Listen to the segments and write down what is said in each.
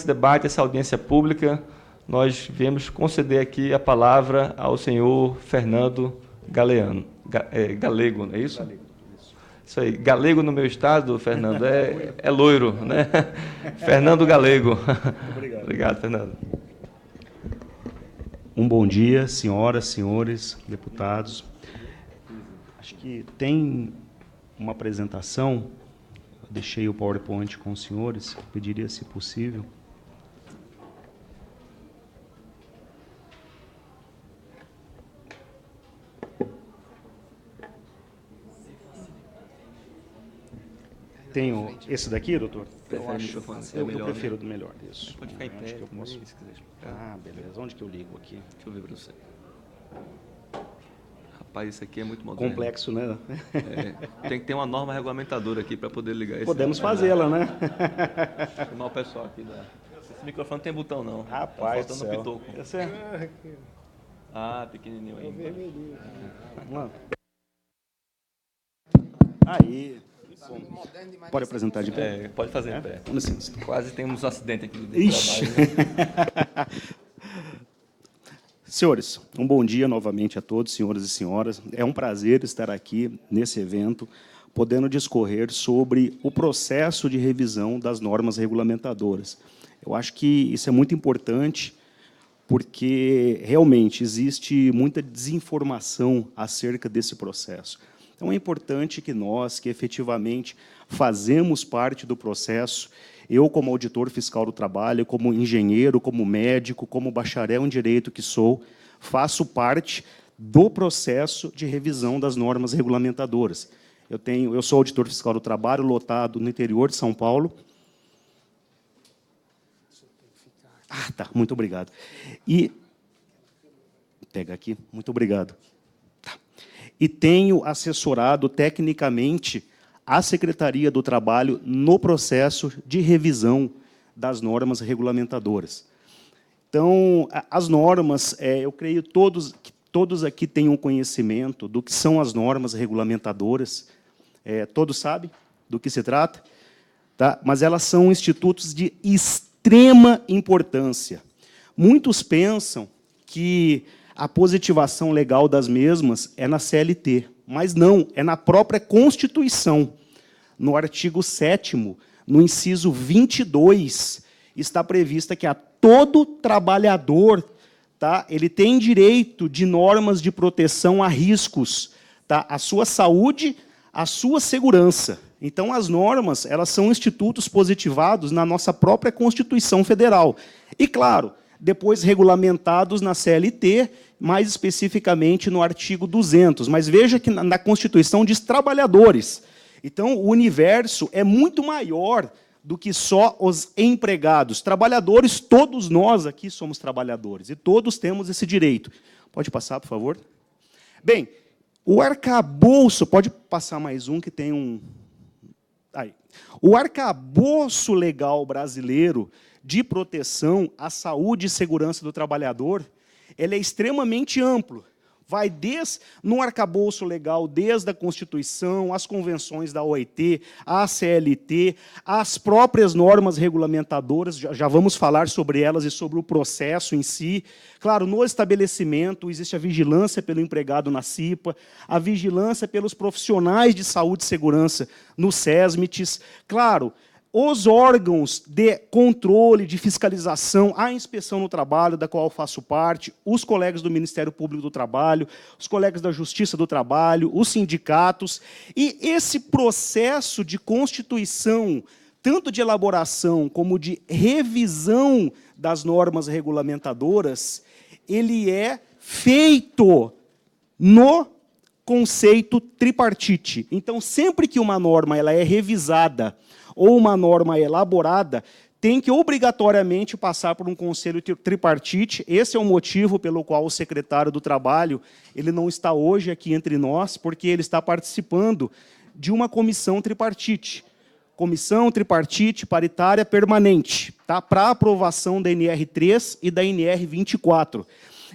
Esse debate, essa audiência pública, nós viemos conceder aqui a palavra ao senhor Fernando Galego, não é isso? Galego, isso aí. Galego no meu estado, Fernando, é loiro, né? Fernando Galego. Obrigado. Obrigado, Fernando. Um bom dia, senhoras, senhores, deputados. Acho que tem uma apresentação, eu deixei o PowerPoint com os senhores, pediria, se possível. Tenho esse daqui, doutor? Eu prefiro do melhor. Isso. Pode ficar em pé, acho que eu posso. se quiser explicar. Ah, beleza. Onde que eu ligo aqui? Deixa eu ver para você. Rapaz, isso aqui é muito moderno. Complexo, né? Tem que ter uma norma regulamentadora aqui para poder ligar esse. Podemos fazê-la, né? Chamar o pessoal aqui. Esse microfone não tem botão, não. Rapaz, tá faltando pitoco. Esse é... Ah, pequenininho aí. Vamos lá. Aí. Pode apresentar de pé? Pode fazer em pé. Com licença. Quase temos um acidente aqui do Ixi. trabalho. Senhores, um bom dia novamente a todos, senhoras e senhoras. É um prazer estar aqui nesse evento, podendo discorrer sobre o processo de revisão das normas regulamentadoras. Eu acho que isso é muito importante, porque realmente existe muita desinformação acerca desse processo. Então, é importante que nós, que efetivamente fazemos parte do processo, eu, como auditor fiscal do trabalho, como engenheiro, como médico, como bacharel em direito que sou, faço parte do processo de revisão das normas regulamentadoras. Eu sou auditor fiscal do trabalho, lotado no interior de São Paulo. Ah, tá, muito obrigado. E pega aqui, muito obrigado. E tenho assessorado tecnicamente a Secretaria do Trabalho no processo de revisão das normas regulamentadoras. Então, as normas, eu creio que todos aqui tenham conhecimento do que são as normas regulamentadoras. Todos sabem do que se trata, tá? Mas elas são institutos de extrema importância. Muitos pensam que a positivação legal das mesmas é na CLT, mas não, é na própria Constituição. No artigo 7º, no inciso 22, está prevista que a todo trabalhador, tá, ele tem direito de normas de proteção a riscos, tá, a sua saúde, a sua segurança. Então, as normas, elas são institutos positivados na nossa própria Constituição Federal. E, claro, depois regulamentados na CLT, mais especificamente no artigo 200. Mas veja que na Constituição diz trabalhadores. Então, o universo é muito maior do que só os empregados. Trabalhadores, todos nós aqui somos trabalhadores, e todos temos esse direito. Pode passar, por favor? Bem, o arcabouço... Pode passar mais um, que tem um... Aí. O arcabouço legal brasileiro de proteção à saúde e segurança do trabalhador, ele é extremamente amplo. Vai no arcabouço legal, desde a Constituição, as convenções da OIT, a CLT, as próprias normas regulamentadoras, já vamos falar sobre elas e sobre o processo em si. Claro, no estabelecimento existe a vigilância pelo empregado na CIPA, a vigilância pelos profissionais de saúde e segurança no SESMITs. Claro, os órgãos de controle, de fiscalização, a inspeção no trabalho, da qual eu faço parte, os colegas do Ministério Público do Trabalho, os colegas da Justiça do Trabalho, os sindicatos. E esse processo de constituição, tanto de elaboração como de revisão das normas regulamentadoras, ele é feito no conceito tripartite. Então, sempre que uma norma ela é revisada ou uma norma elaborada, tem que obrigatoriamente passar por um conselho tripartite. Esse é o motivo pelo qual o secretário do Trabalho ele não está hoje aqui entre nós, porque ele está participando de uma comissão tripartite. Comissão tripartite paritária permanente, tá? Para aprovação da NR3 e da NR24.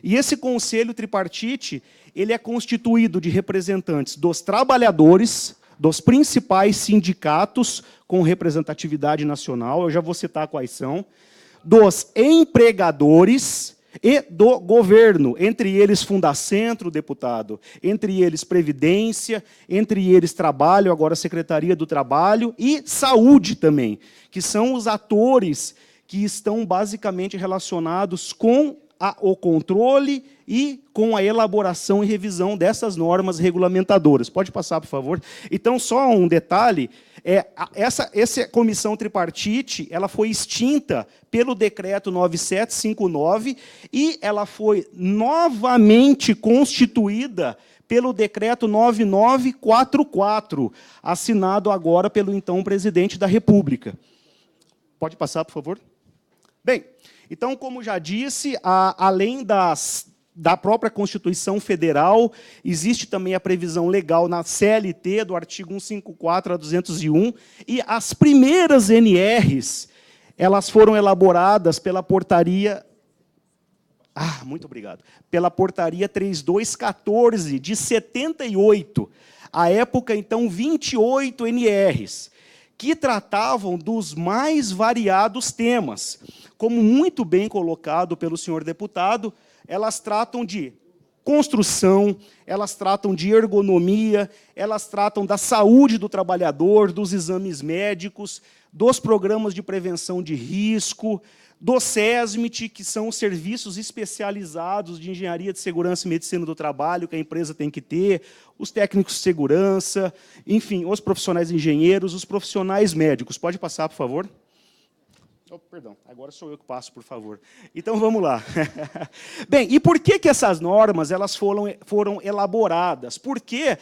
E esse conselho tripartite ele é constituído de representantes dos trabalhadores, dos principais sindicatos com representatividade nacional, eu já vou citar quais são, dos empregadores e do governo, entre eles Fundacentro, deputado, entre eles Previdência, entre eles Trabalho, agora Secretaria do Trabalho, e Saúde também, que são os atores que estão basicamente relacionados com o controle e com a elaboração e revisão dessas normas regulamentadoras. Pode passar, por favor? Então, só um detalhe, essa comissão tripartite ela foi extinta pelo Decreto 9759 e ela foi novamente constituída pelo Decreto 9944, assinado agora pelo então Presidente da República. Pode passar, por favor? Bem, então, como já disse, além da própria Constituição Federal, existe também a previsão legal na CLT, do artigo 154 a 201, e as primeiras NRs, elas foram elaboradas pela portaria... muito obrigado. Pela portaria 3214, de 78. À época, então, 28 NRs, que tratavam dos mais variados temas. Como muito bem colocado pelo senhor deputado, elas tratam de construção, elas tratam de ergonomia, elas tratam da saúde do trabalhador, dos exames médicos, dos programas de prevenção de risco, do SESMIT, que são os serviços especializados de engenharia de segurança e medicina do trabalho que a empresa tem que ter, os técnicos de segurança, enfim, os profissionais engenheiros, os profissionais médicos. Pode passar, por favor? Perdão, agora sou eu que passo, por favor. Então, vamos lá. Bem, e por que essas normas elas foram elaboradas? Porque,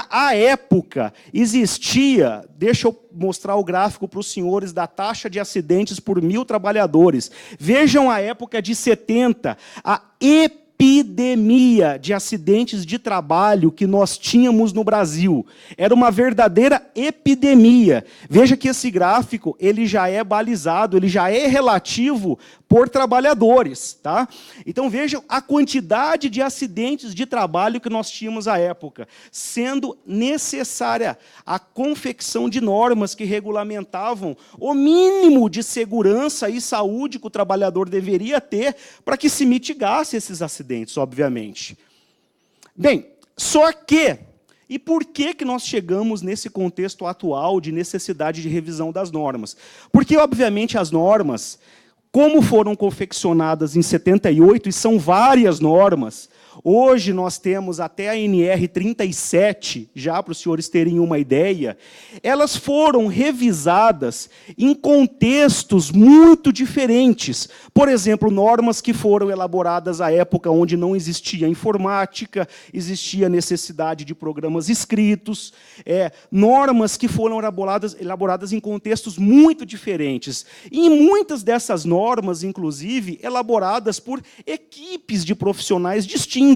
à época, existia... Deixa eu mostrar o gráfico para os senhores da taxa de acidentes por 1.000 trabalhadores. Vejam a época de 70, a epidemia de acidentes de trabalho que nós tínhamos no Brasil. Era uma verdadeira epidemia. Veja que esse gráfico ele já é balizado, ele já é relativo por trabalhadores. Tá? Então, vejam a quantidade de acidentes de trabalho que nós tínhamos à época, sendo necessária a confecção de normas que regulamentavam o mínimo de segurança e saúde que o trabalhador deveria ter para que se mitigasse esses acidentes, obviamente. Bem, só que, e por que nós chegamos nesse contexto atual de necessidade de revisão das normas? Porque, obviamente, as normas, como foram confeccionadas em 78, e são várias normas, hoje nós temos até a NR 37, já para os senhores terem uma ideia, elas foram revisadas em contextos muito diferentes. Por exemplo, normas que foram elaboradas à época onde não existia informática, existia necessidade de programas escritos, normas que foram elaboradas em contextos muito diferentes. E muitas dessas normas, inclusive, elaboradas por equipes de profissionais distintos.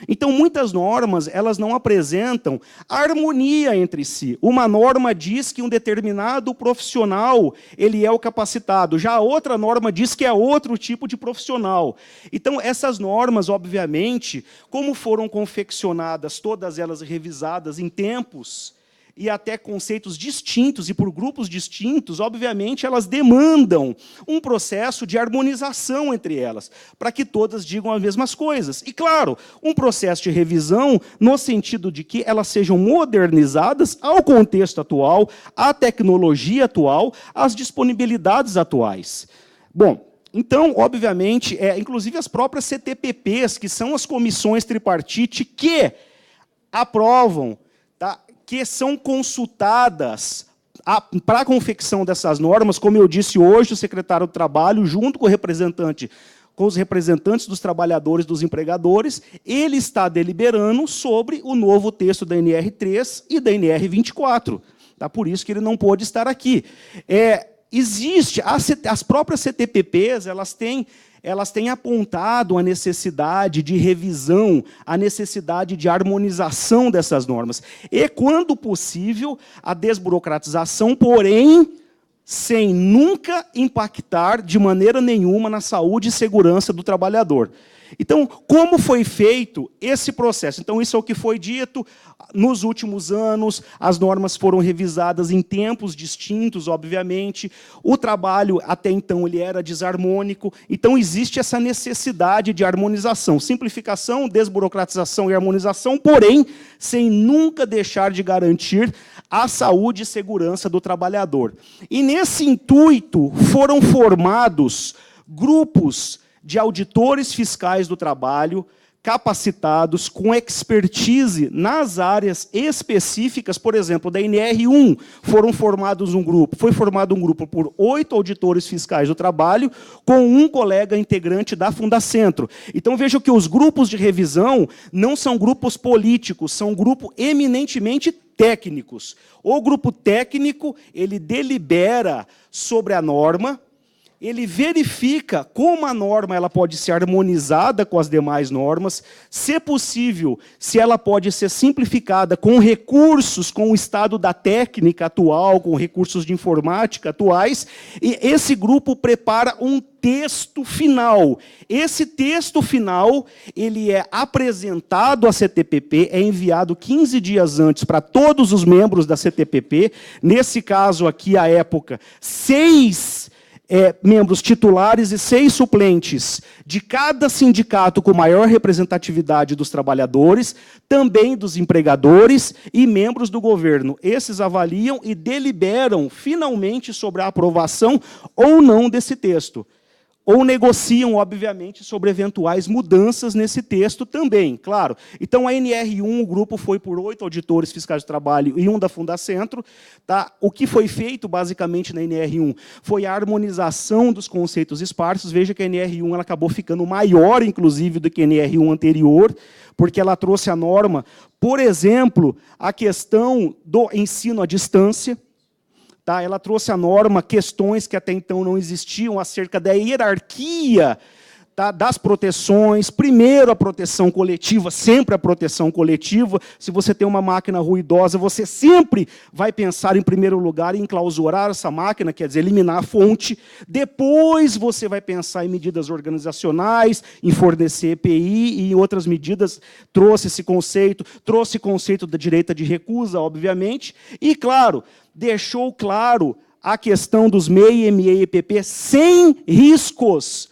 Então, muitas normas elas não apresentam harmonia entre si. Uma norma diz que um determinado profissional ele é o capacitado, já a outra norma diz que é outro tipo de profissional. Então, essas normas, obviamente, como foram confeccionadas, todas elas revisadas em tempos e até conceitos distintos e por grupos distintos, obviamente, elas demandam um processo de harmonização entre elas, para que todas digam as mesmas coisas. E, claro, um processo de revisão no sentido de que elas sejam modernizadas ao contexto atual, à tecnologia atual, às disponibilidades atuais. Bom, então, obviamente, inclusive as próprias CTPPs, que são as comissões tripartite que aprovam, tá, que são consultadas para a confecção dessas normas, como eu disse hoje, o secretário do Trabalho, junto com os representantes dos trabalhadores, dos empregadores, ele está deliberando sobre o novo texto da NR3 e da NR24. Tá? Por isso que ele não pôde estar aqui. As próprias CTPPs, elas têm apontado a necessidade de revisão, a necessidade de harmonização dessas normas. E, quando possível, a desburocratização, porém, sem nunca impactar de maneira nenhuma na saúde e segurança do trabalhador. Então, como foi feito esse processo? Então, isso é o que foi dito. Nos últimos anos, as normas foram revisadas em tempos distintos, obviamente. O trabalho, até então, ele era desarmônico. Então, existe essa necessidade de harmonização, simplificação, desburocratização e harmonização, porém, sem nunca deixar de garantir a saúde e segurança do trabalhador. E, nesse intuito, foram formados grupos de auditores fiscais do trabalho, capacitados, com expertise nas áreas específicas. Por exemplo, da NR1, foi formado um grupo por 8 auditores fiscais do trabalho, com um colega integrante da Fundacentro. Então, vejam que os grupos de revisão não são grupos políticos, são grupos eminentemente técnicos. O grupo técnico, ele delibera sobre a norma, ele verifica como a norma ela pode ser harmonizada com as demais normas, se possível, se ela pode ser simplificada com recursos, com o estado da técnica atual, com recursos de informática atuais, e esse grupo prepara um texto final. Esse texto final, ele é apresentado à CTPP, é enviado 15 dias antes para todos os membros da CTPP, nesse caso aqui, à época, 6 membros titulares e 6 suplentes de cada sindicato com maior representatividade dos trabalhadores, também dos empregadores e membros do governo. Esses avaliam e deliberam finalmente sobre a aprovação ou não desse texto. Ou negociam, obviamente, sobre eventuais mudanças nesse texto também, claro. Então, a NR1, o grupo foi por 8 auditores fiscais de trabalho e um da Fundacentro. Tá? O que foi feito, basicamente, na NR1 foi a harmonização dos conceitos esparsos. Veja que a NR1 ela acabou ficando maior, inclusive, do que a NR1 anterior, porque ela trouxe a norma, por exemplo, a questão do ensino à distância. Ela trouxe à norma questões que até então não existiam acerca da hierarquia das proteções. Primeiro, a proteção coletiva, sempre a proteção coletiva. Se você tem uma máquina ruidosa, você sempre vai pensar, em primeiro lugar, em clausurar essa máquina, quer dizer, eliminar a fonte. Depois, você vai pensar em medidas organizacionais, em fornecer EPI e em outras medidas. Trouxe esse conceito, trouxe o conceito da direita de recusa, obviamente. E, claro, deixou claro a questão dos MEI, ME e PP sem riscos,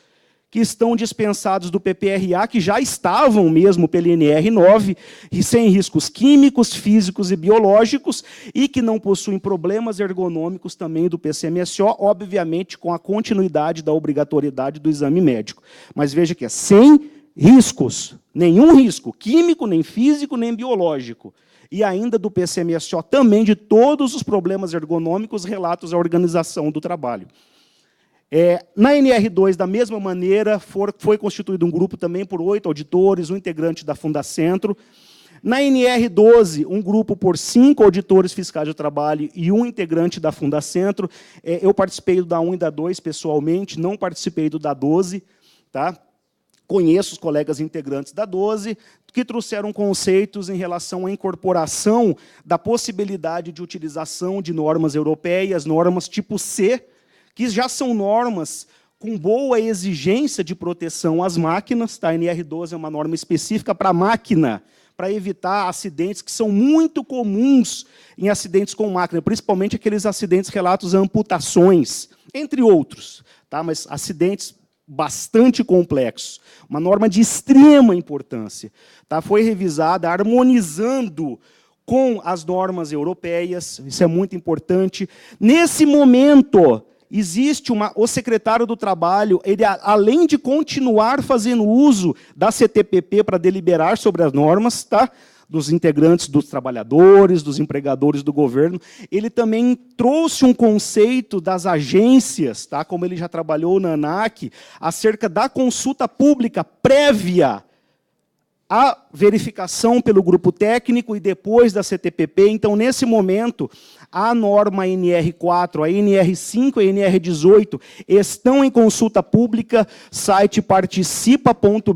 que estão dispensados do PPRA, que já estavam mesmo pela NR9, e sem riscos químicos, físicos e biológicos, e que não possuem problemas ergonômicos também do PCMSO, obviamente com a continuidade da obrigatoriedade do exame médico. Mas veja que é sem riscos, nenhum risco, químico, nem físico, nem biológico. E ainda do PCMSO também de todos os problemas ergonômicos relatos à organização do trabalho. Na NR2, da mesma maneira, foi constituído um grupo também por 8 auditores, um integrante da Fundacentro. Na NR12, um grupo por 5 auditores fiscais do trabalho e um integrante da Fundacentro. Eu participei do da 1 e da 2 pessoalmente, não participei do da 12. Tá? Conheço os colegas integrantes da 12, que trouxeram conceitos em relação à incorporação da possibilidade de utilização de normas europeias, normas tipo C, que já são normas com boa exigência de proteção às máquinas. Tá? A NR12 é uma norma específica para a máquina, para evitar acidentes que são muito comuns em acidentes com máquina, principalmente aqueles acidentes relatos a amputações, entre outros. Tá? Mas acidentes bastante complexos. Uma norma de extrema importância. Tá? Foi revisada, harmonizando com as normas europeias, isso é muito importante. Nesse momento, existe o secretário do Trabalho, ele, além de continuar fazendo uso da CTPP para deliberar sobre as normas, tá? Dos integrantes dos trabalhadores, dos empregadores do governo, ele também trouxe um conceito das agências, tá? Como ele já trabalhou na ANAC, acerca da consulta pública prévia à verificação pelo grupo técnico e depois da CTPP. Então, nesse momento, a norma NR4, a NR5 e a NR18 estão em consulta pública, site participa.br.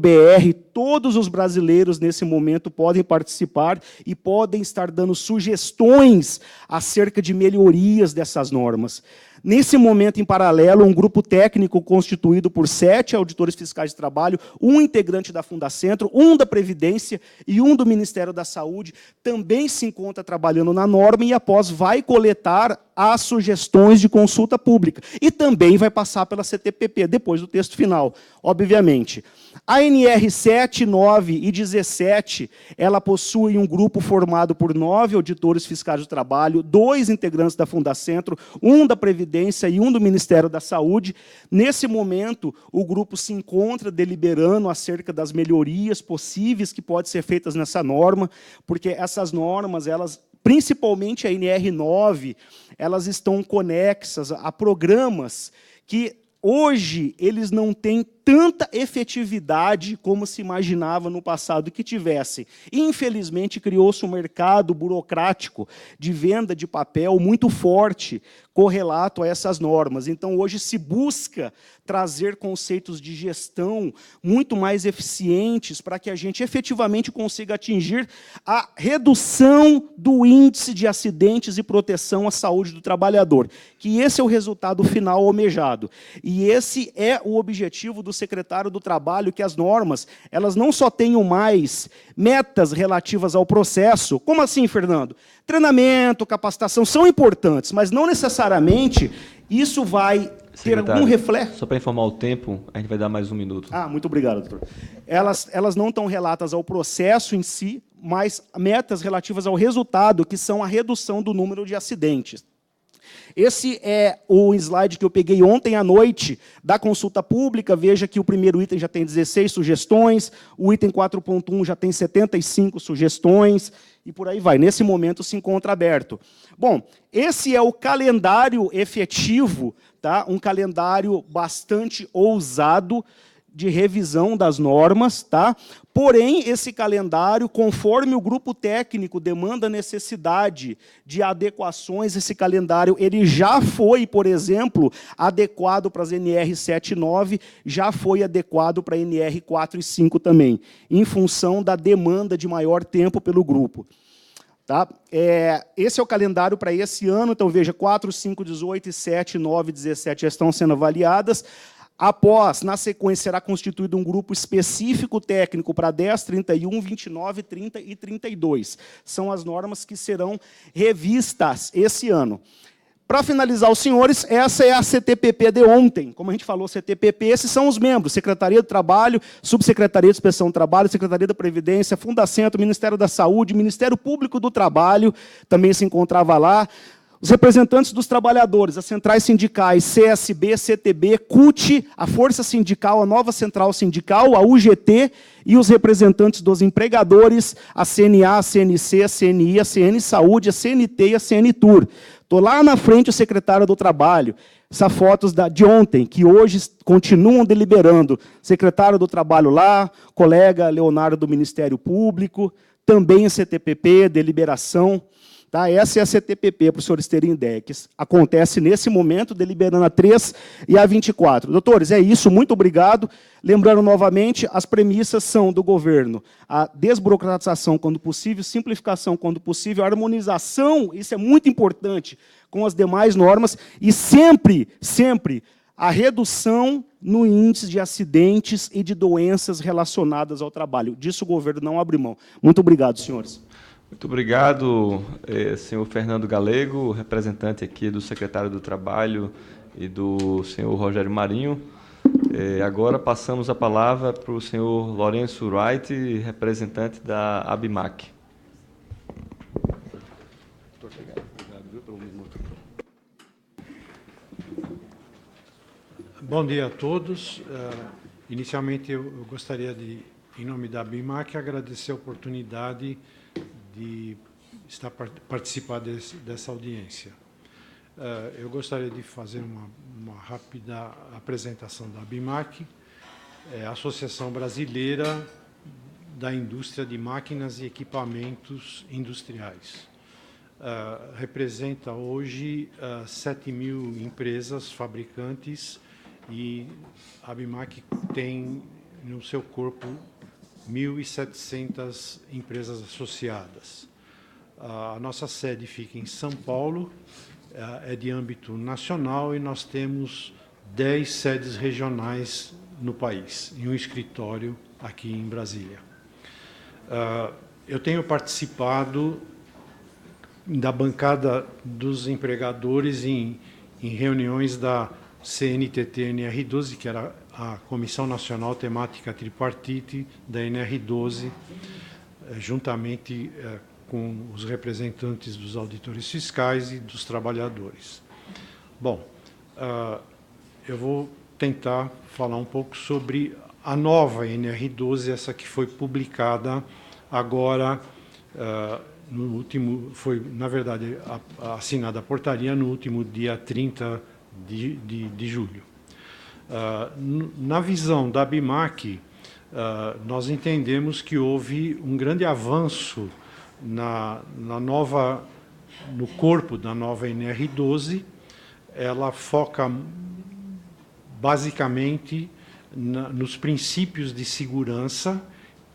Todos os brasileiros, nesse momento, podem participar e podem estar dando sugestões acerca de melhorias dessas normas. Nesse momento, em paralelo, um grupo técnico constituído por 7 auditores fiscais de trabalho, um integrante da Fundacentro, um da Previdência e um do Ministério da Saúde, também se encontra trabalhando na norma e, após, vai coletar as sugestões de consulta pública. E também vai passar pela CTPP, depois do texto final, obviamente. A NR 7, 9 e 17, ela possui um grupo formado por 9 auditores fiscais do trabalho, 2 integrantes da Fundacentro, um da Previdência e um do Ministério da Saúde. Nesse momento, o grupo se encontra deliberando acerca das melhorias possíveis que podem ser feitas nessa norma, porque essas normas, elas, principalmente a NR9, elas estão conexas a programas que hoje eles não têm tanta efetividade como se imaginava no passado que tivessem. Infelizmente, criou-se um mercado burocrático de venda de papel muito forte, correlato a essas normas. Então, hoje se busca trazer conceitos de gestão muito mais eficientes para que a gente efetivamente consiga atingir a redução do índice de acidentes e proteção à saúde do trabalhador, que esse é o resultado final almejado. E esse é o objetivo do secretário do Trabalho, que as normas, elas não só tenham mais metas relativas ao processo. Como assim, Fernando? Treinamento, capacitação são importantes, mas não necessariamente isso vai ter algum reflexo. Só para informar o tempo, a gente vai dar mais 1 minuto. Muito obrigado, doutor. Elas não estão relatas ao processo em si, mas metas relativas ao resultado, que são a redução do número de acidentes. Esse é o slide que eu peguei ontem à noite da consulta pública. Veja que o primeiro item já tem 16 sugestões, o item 4.1 já tem 75 sugestões, e por aí vai. Nesse momento se encontra aberto. Bom, esse é o calendário efetivo, tá? Um calendário bastante ousado de revisão das normas, tá? Porém, esse calendário, conforme o grupo técnico demanda necessidade de adequações, esse calendário ele já foi, por exemplo, adequado para as NR 7 e 9, já foi adequado para a NR 4 e 5 também, em função da demanda de maior tempo pelo grupo. Tá? Esse é o calendário para esse ano, então veja, 4, 5, 18, e 7, 9, 17 já estão sendo avaliadas. Após, na sequência, será constituído um grupo específico técnico para 10, 31, 29, 30 e 32. São as normas que serão revistas esse ano. Para finalizar, os senhores, essa é a CTPP de ontem. Como a gente falou, CTPP, esses são os membros. Secretaria do Trabalho, Subsecretaria de Inspeção do Trabalho, Secretaria da Previdência, Fundacentro, Ministério da Saúde, Ministério Público do Trabalho, também se encontrava lá. Os representantes dos trabalhadores, as centrais sindicais, CSB, CTB, CUT, a Força Sindical, a Nova Central Sindical, a UGT, e os representantes dos empregadores, a CNA, a CNC, a CNI, a CN Saúde, a CNT e a CNTUR. Estou lá na frente o secretário do Trabalho. Essas fotos de ontem, que hoje continuam deliberando. Secretário do Trabalho lá, colega Leonardo do Ministério Público, também a CTPP, deliberação. Tá? Essa é a CTPP, para os senhores terem ideia, que acontece nesse momento, deliberando a 3 e a 24. Doutores, é isso, muito obrigado. Lembrando novamente, as premissas são do governo: a desburocratização quando possível, simplificação quando possível, harmonização, isso é muito importante, com as demais normas, e sempre, sempre, a redução no índice de acidentes e de doenças relacionadas ao trabalho. Disso o governo não abre mão. Muito obrigado, senhores. Muito obrigado, senhor Fernando Galego, representante aqui do secretário do Trabalho e do senhor Rogério Marinho. Agora passamos a palavra para o senhor Lourenço Wright, representante da ABIMAC. Bom dia a todos. Inicialmente, eu gostaria de, em nome da ABIMAC, agradecer a oportunidade de participar dessa audiência. Eu gostaria de fazer uma rápida apresentação da ABIMAC, a Associação Brasileira da Indústria de Máquinas e Equipamentos Industriais. Representa hoje 7.000 empresas fabricantes e a ABIMAC tem no seu corpo 1.700 empresas associadas. A nossa sede fica em São Paulo é de âmbito nacional e nós temos 10 sedes regionais no país e um escritório aqui em Brasília. Eu tenho participado da bancada dos empregadores em reuniões da CNTT-NR12, que era a Comissão Nacional Temática Tripartite da NR12, juntamente com os representantes dos auditores fiscais e dos trabalhadores. Bom, eu vou tentar falar um pouco sobre a nova NR12, essa que foi publicada agora, no último, foi, na verdade, assinada a portaria no último dia 30 de julho. Na visão da ABIMAQ, nós entendemos que houve um grande avanço no corpo da nova NR12. Ela foca basicamente nos princípios de segurança,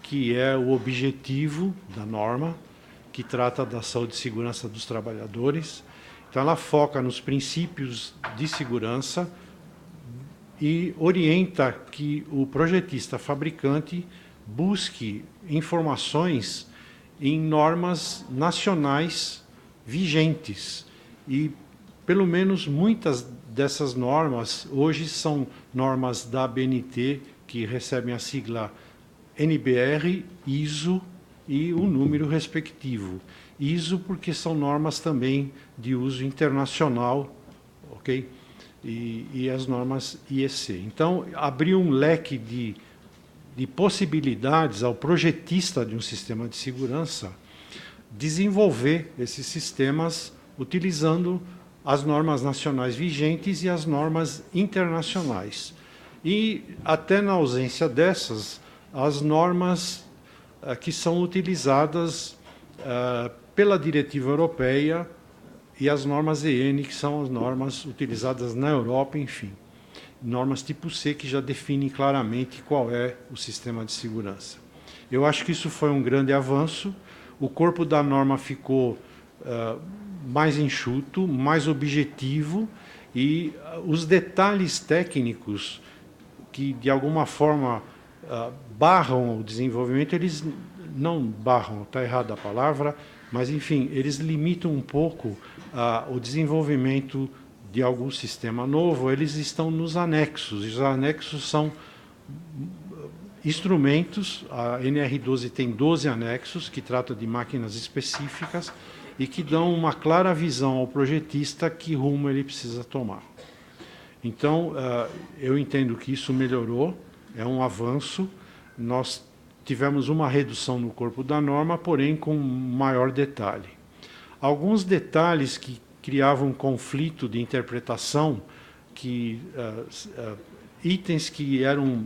que é o objetivo da norma, que trata da saúde e segurança dos trabalhadores. Então, ela foca nos princípios de segurança e orienta que o projetista fabricante busque informações em normas nacionais vigentes. E, pelo menos, muitas dessas normas hoje são normas da ABNT, que recebem a sigla NBR, ISO e o número respectivo. ISO porque são normas também de uso internacional, ok? E as normas IEC. Então, abriu um leque de possibilidades ao projetista de um sistema de segurança desenvolver esses sistemas utilizando as normas nacionais vigentes e as normas internacionais. E, até na ausência dessas, as normas que são utilizadas pela diretiva europeia e as normas EN, que são as normas utilizadas na Europa, enfim. Normas tipo C, que já definem claramente qual é o sistema de segurança. Eu acho que isso foi um grande avanço. O corpo da norma ficou mais enxuto, mais objetivo, e os detalhes técnicos que, de alguma forma, barram o desenvolvimento, eles não barram, está errada a palavra, mas, enfim, eles limitam um pouco o desenvolvimento de algum sistema novo. Eles estão nos anexos, e os anexos são instrumentos. A NR12 tem 12 anexos, que tratam de máquinas específicas e que dão uma clara visão ao projetista que rumo ele precisa tomar. Então, eu entendo que isso melhorou, é um avanço. Nós tivemos uma redução no corpo da norma, porém com maior detalhe. Alguns detalhes que criavam um conflito de interpretação, que itens que eram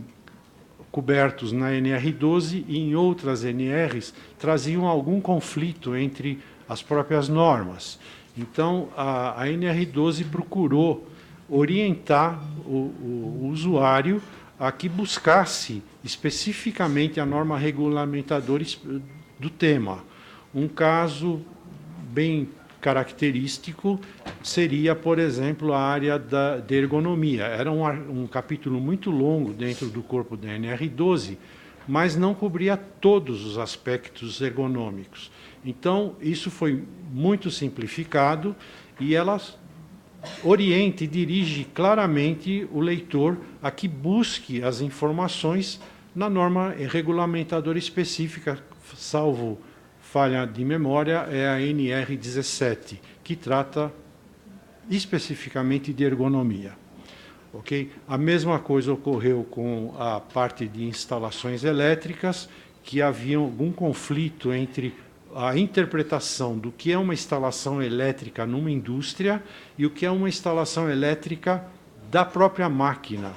cobertos na NR12 e em outras NRs traziam algum conflito entre as próprias normas. Então, a NR12 procurou orientar o usuário a que buscasse especificamente a norma regulamentadora do tema. Um caso bem característico seria, por exemplo, a área da ergonomia. Era um capítulo muito longo dentro do corpo da NR12, mas não cobria todos os aspectos ergonômicos. Então, isso foi muito simplificado e ela orienta e dirige claramente o leitor a que busque as informações na norma regulamentadora específica, salvo falha de memória, é a NR17, que trata especificamente de ergonomia. Okay? A mesma coisa ocorreu com a parte de instalações elétricas, que havia algum conflito entre a interpretação do que é uma instalação elétrica numa indústria e o que é uma instalação elétrica da própria máquina.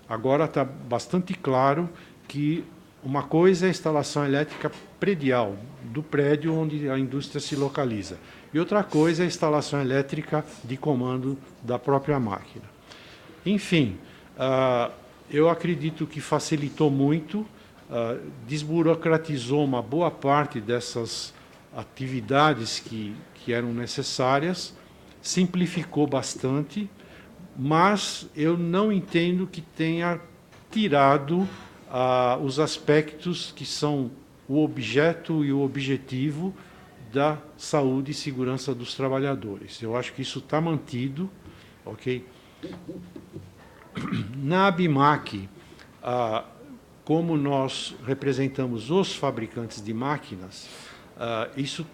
Agora está bastante claro que uma coisa é a instalação elétrica predial, do prédio onde a indústria se localiza, e outra coisa é a instalação elétrica de comando da própria máquina. Enfim, eu acredito que facilitou muito, desburocratizou uma boa parte dessas atividades que eram necessárias, simplificou bastante, mas eu não entendo que tenha tirado os aspectos que são o objeto e o objetivo da saúde e segurança dos trabalhadores. Eu acho que isso está mantido, ok? Na ABIMAQ, como nós representamos os fabricantes de máquinas, isso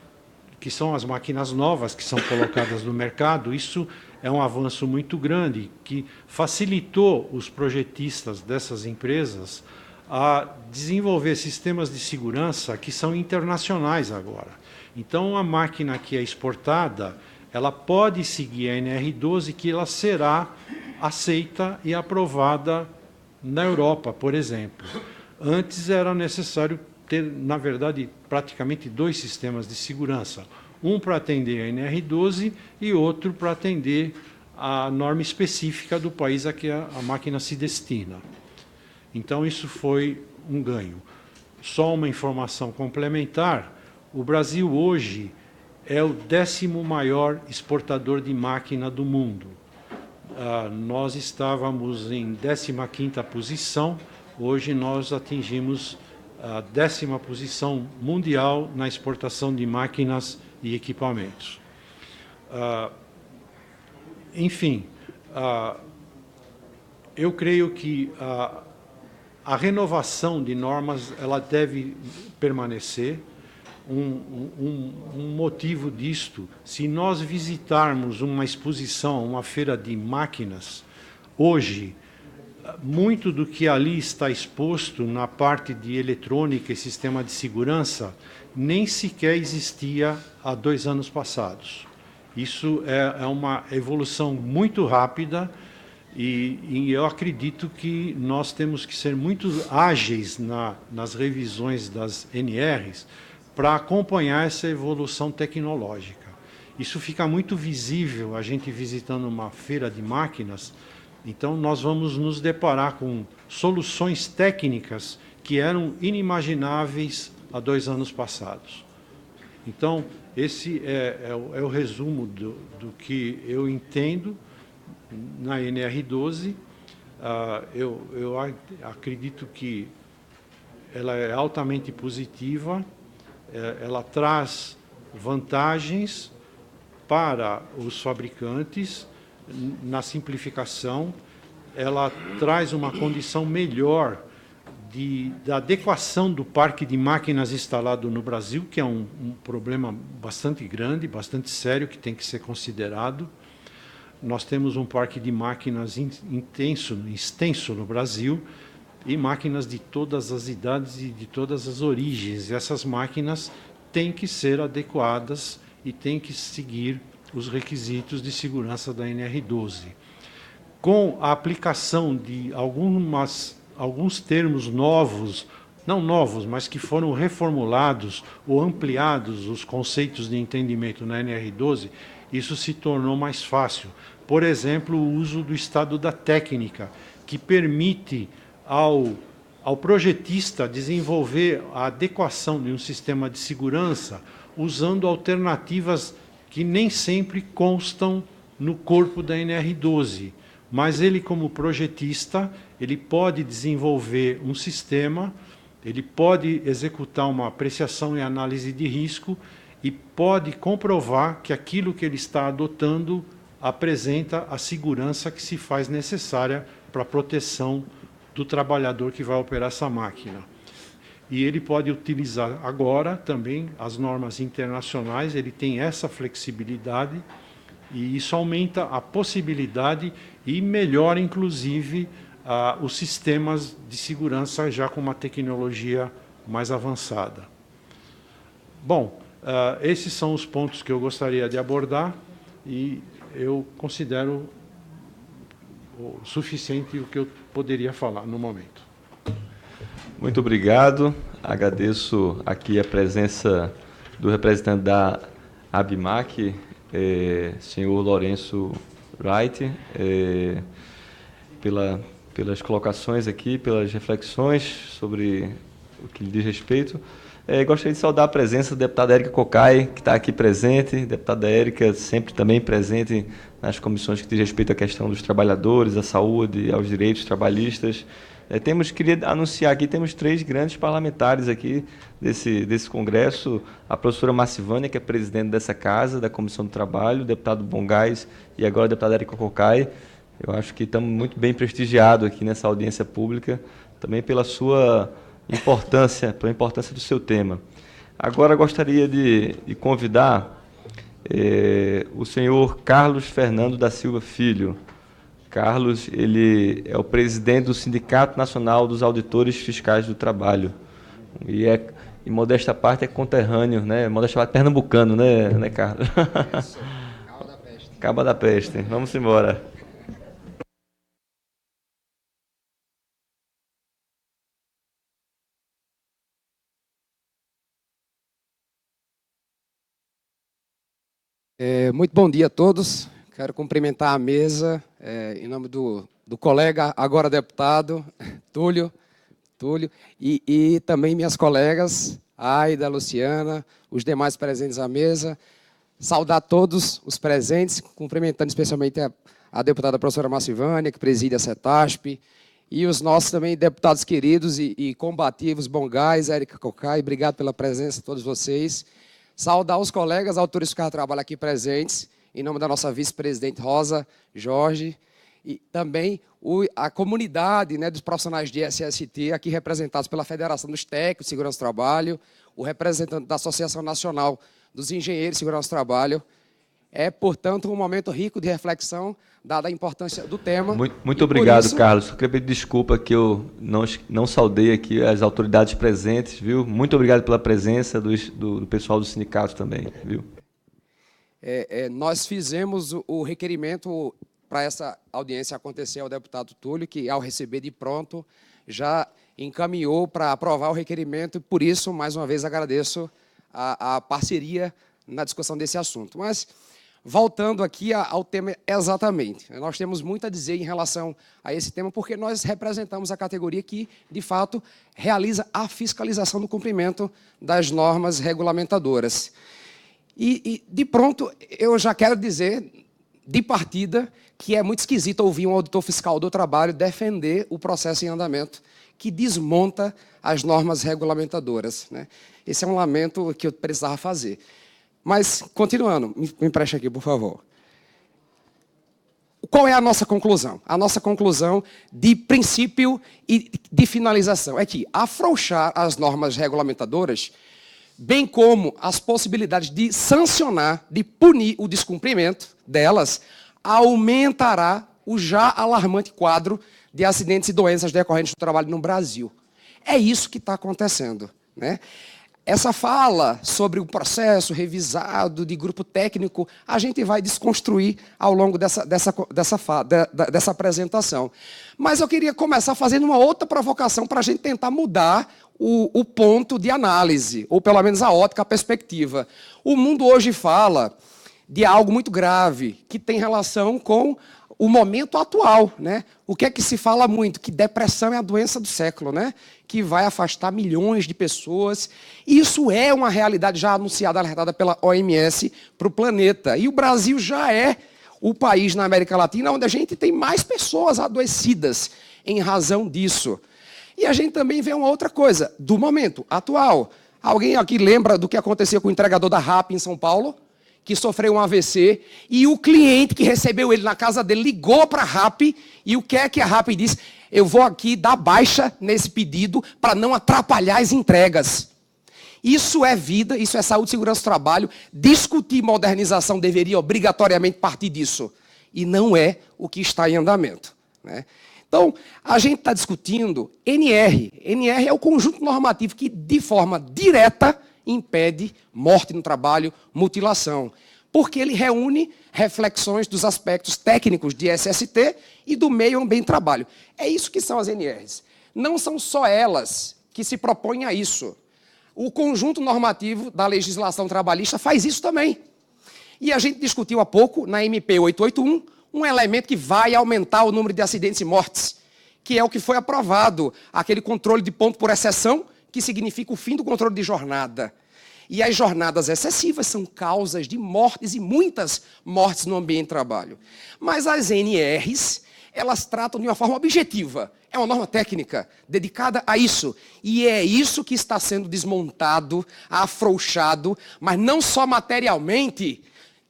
que são as máquinas novas que são colocadas no mercado, isso é um avanço muito grande, que facilitou os projetistas dessas empresas a desenvolver sistemas de segurança que são internacionais agora. Então, a máquina que é exportada, ela pode seguir a NR12, que ela será aceita e aprovada na Europa, por exemplo. Antes era necessário ter, na verdade, praticamente 2 sistemas de segurança. Um para atender a NR12 e outro para atender a norma específica do país a que a máquina se destina. Então, isso foi um ganho. Só uma informação complementar, o Brasil hoje é o 10º maior exportador de máquina do mundo. Nós estávamos em 15ª posição, hoje nós atingimos a 10ª posição mundial na exportação de máquinas e equipamentos. Enfim, eu creio que a renovação de normas ela deve permanecer. Um motivo disto, se nós visitarmos uma exposição, uma feira de máquinas, hoje, muito do que ali está exposto na parte de eletrônica e sistema de segurança, nem sequer existia há 2 anos passados. Isso é uma evolução muito rápida e eu acredito que nós temos que ser muito ágeis nas revisões das NRs, para acompanhar essa evolução tecnológica. Isso fica muito visível, a gente visitando uma feira de máquinas, então nós vamos nos deparar com soluções técnicas que eram inimagináveis há 2 anos passados. Então, esse é o resumo do que eu entendo na NR12. Eu acredito que ela é altamente positiva, ela traz vantagens para os fabricantes na simplificação, ela traz uma condição melhor da adequação do parque de máquinas instalado no Brasil, que é um problema bastante grande, bastante sério, que tem que ser considerado. Nós temos um parque de máquinas extenso no Brasil, e máquinas de todas as idades e de todas as origens. Essas máquinas têm que ser adequadas e têm que seguir os requisitos de segurança da NR12. Com a aplicação de alguns termos novos, não novos, mas que foram reformulados ou ampliados os conceitos de entendimento na NR12, isso se tornou mais fácil. Por exemplo, o uso do estado da técnica, que permite ao projetista desenvolver a adequação de um sistema de segurança usando alternativas que nem sempre constam no corpo da NR12. Mas ele, como projetista, ele pode desenvolver um sistema, ele pode executar uma apreciação e análise de risco e pode comprovar que aquilo que ele está adotando apresenta a segurança que se faz necessária para a proteção do trabalhador que vai operar essa máquina. E ele pode utilizar agora também as normas internacionais, ele tem essa flexibilidade e isso aumenta a possibilidade e melhora, inclusive, os sistemas de segurança já com uma tecnologia mais avançada. Bom, esses são os pontos que eu gostaria de abordar e eu considero o suficiente o que eu poderia falar no momento. Muito obrigado. Agradeço aqui a presença do representante da ABIMAQ, senhor Lourenço Wright, pelas colocações aqui, pelas reflexões sobre o que lhe diz respeito. Gostaria de saudar a presença da deputada Érica Cocai, que está aqui presente. Deputada Érica sempre também presente nas comissões que diz respeito à questão dos trabalhadores, à saúde, aos direitos trabalhistas. Queria anunciar aqui, temos 3 grandes parlamentares aqui desse congresso, a professora Marcivânia, que é presidente dessa casa, da Comissão do Trabalho, o deputado Bongás e agora a deputada Érica Cocai. Eu acho que estamos muito bem prestigiados aqui nessa audiência pública, também pela sua importância, pela importância do seu tema. Agora gostaria de convidar o senhor Carlos Fernando da Silva Filho. Carlos, ele é o presidente do Sindicato Nacional dos Auditores Fiscais do Trabalho. E modesta parte, é conterrâneo, né? Modesta parte, pernambucano, né Carlos? Isso, Cabo da Peste. Cabo da Peste. Vamos embora. Muito bom dia a todos. Quero cumprimentar a mesa, em nome do colega, agora deputado, Túlio, e também minhas colegas, Aida, Luciana, os demais presentes à mesa. Saudar todos os presentes, cumprimentando especialmente a deputada professora Marcivânia, que preside a CETASP, e os nossos também deputados queridos e combativos, Bongás, Érica Cocai, obrigado pela presença de todos vocês. Saudar os colegas autores que trabalham aqui presentes, em nome da nossa vice-presidente Rosa Jorge, e também a comunidade, né, dos profissionais de SST, aqui representados pela Federação dos Técnicos de Segurança do Trabalho, o representante da Associação Nacional dos Engenheiros de Segurança do Trabalho. Portanto, um momento rico de reflexão, dada a importância do tema. Muito obrigado, isso, Carlos. Eu queria pedir desculpa que eu não saudei aqui as autoridades presentes, viu? Muito obrigado pela presença do pessoal do sindicato também, viu? Nós fizemos o requerimento para essa audiência acontecer ao deputado Túlio, que, ao receber de pronto, já encaminhou para aprovar o requerimento, e, por isso, mais uma vez, agradeço a parceria na discussão desse assunto. Mas, voltando aqui ao tema exatamente, nós temos muito a dizer em relação a esse tema, porque nós representamos a categoria que, de fato, realiza a fiscalização do cumprimento das normas regulamentadoras. E, de pronto, eu já quero dizer, de partida, que é muito esquisito ouvir um auditor fiscal do trabalho defender o processo em andamento que desmonta as normas regulamentadoras, né? Esse é um lamento que eu precisava fazer. Mas, continuando, me empreste aqui, por favor. Qual é a nossa conclusão? A nossa conclusão de princípio e de finalização é que afrouxar as normas regulamentadoras, bem como as possibilidades de sancionar, de punir o descumprimento delas, aumentará o já alarmante quadro de acidentes e doenças decorrentes do trabalho no Brasil. É isso que está acontecendo, né? Essa fala sobre o processo revisado de grupo técnico, a gente vai desconstruir ao longo dessa apresentação. Mas eu queria começar fazendo uma outra provocação para a gente tentar mudar o ponto de análise, ou pelo menos a ótica, a perspectiva. O mundo hoje fala de algo muito grave, que tem relação com o momento atual, né? O que é que se fala muito? Que depressão é a doença do século, né? Que vai afastar milhões de pessoas. Isso é uma realidade já anunciada, alertada pela OMS para o planeta. E o Brasil já é o país na América Latina onde a gente tem mais pessoas adoecidas em razão disso. E a gente também vê uma outra coisa, do momento atual. Alguém aqui lembra do que aconteceu com o entregador da RAP em São Paulo? Que sofreu um AVC, e o cliente que recebeu ele na casa dele ligou para a RAP, e o que é que a RAP disse? Eu vou aqui dar baixa nesse pedido para não atrapalhar as entregas. Isso é vida, isso é saúde, segurança do trabalho. Discutir modernização deveria obrigatoriamente partir disso. E não é o que está em andamento, né? Então, a gente está discutindo NR. NR é o conjunto normativo que, de forma direta, impede morte no trabalho, mutilação, porque ele reúne reflexões dos aspectos técnicos de SST e do meio ambiente de trabalho. É isso que são as NRs. Não são só elas que se propõem a isso. O conjunto normativo da legislação trabalhista faz isso também. E a gente discutiu há pouco, na MP 881, um elemento que vai aumentar o número de acidentes e mortes, que é o que foi aprovado, aquele controle de ponto por exceção, que significa o fim do controle de jornada. E as jornadas excessivas são causas de mortes e muitas mortes no ambiente de trabalho. Mas as NRs, elas tratam de uma forma objetiva. É uma norma técnica dedicada a isso. E é isso que está sendo desmontado, afrouxado, mas não só materialmente,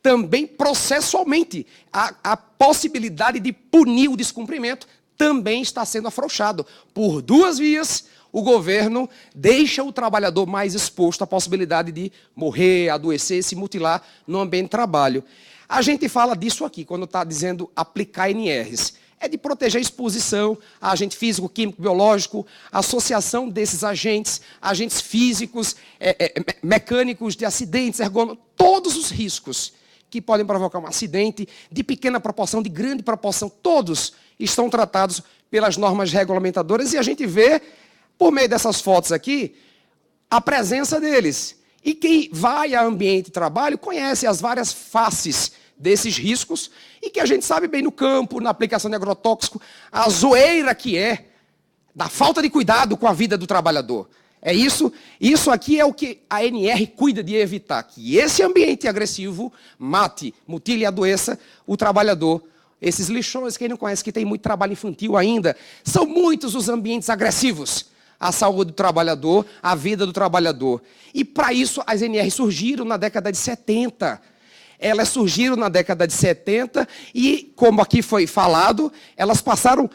também processualmente. A possibilidade de punir o descumprimento também está sendo afrouxado. Por duas vias, o governo deixa o trabalhador mais exposto à possibilidade de morrer, adoecer, se mutilar no ambiente de trabalho. A gente fala disso aqui, quando está dizendo aplicar NRs. É de proteger a exposição a agente físico, químico, biológico, associação desses agentes físicos, mecânicos de acidentes, ergonômicos, todos os riscos que podem provocar um acidente, de pequena proporção, de grande proporção, todos estão tratados pelas normas regulamentadoras e a gente vê, por meio dessas fotos aqui, a presença deles. E quem vai a ambiente de trabalho conhece as várias faces desses riscos e que a gente sabe bem no campo, na aplicação de agrotóxico, a zoeira que é da falta de cuidado com a vida do trabalhador. É isso aqui é o que a NR cuida de evitar, que esse ambiente agressivo mate, mutile e adoeça o trabalhador. Esses lixões, quem não conhece, que tem muito trabalho infantil ainda, são muitos os ambientes agressivos à saúde do trabalhador, à vida do trabalhador. E para isso as NR surgiram na década de 70. Elas surgiram na década de 70 e, como aqui foi falado, elas passaram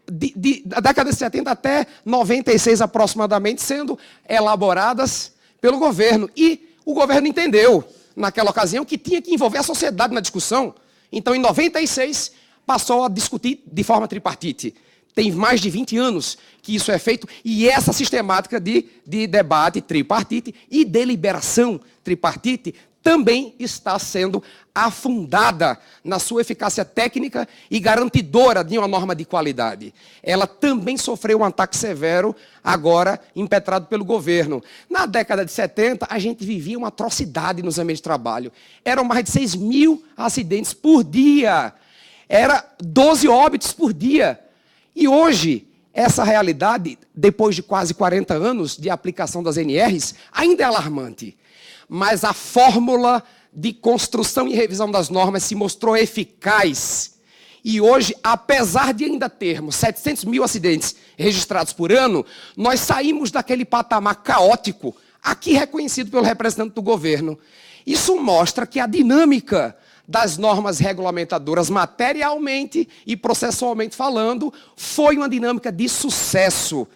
da década de 70 até 96 aproximadamente, sendo elaboradas pelo governo. E o governo entendeu, naquela ocasião, que tinha que envolver a sociedade na discussão. Então, em 96, passou a discutir de forma tripartite. Tem mais de 20 anos que isso é feito, e essa sistemática de debate tripartite e deliberação tripartite também está sendo afundada na sua eficácia técnica e garantidora de uma norma de qualidade. Ela também sofreu um ataque severo, agora impetrado pelo governo. Na década de 70, a gente vivia uma atrocidade nos ambientes de trabalho. Eram mais de 6 mil acidentes por dia. Era 12 óbitos por dia. E hoje, essa realidade, depois de quase 40 anos de aplicação das NRs, ainda é alarmante. Mas a fórmula de construção e revisão das normas se mostrou eficaz. E hoje, apesar de ainda termos 700 mil acidentes registrados por ano, nós saímos daquele patamar caótico, aqui reconhecido pelo representante do governo. Isso mostra que a dinâmica das normas regulamentadoras, materialmente e processualmente falando, foi uma dinâmica de sucesso,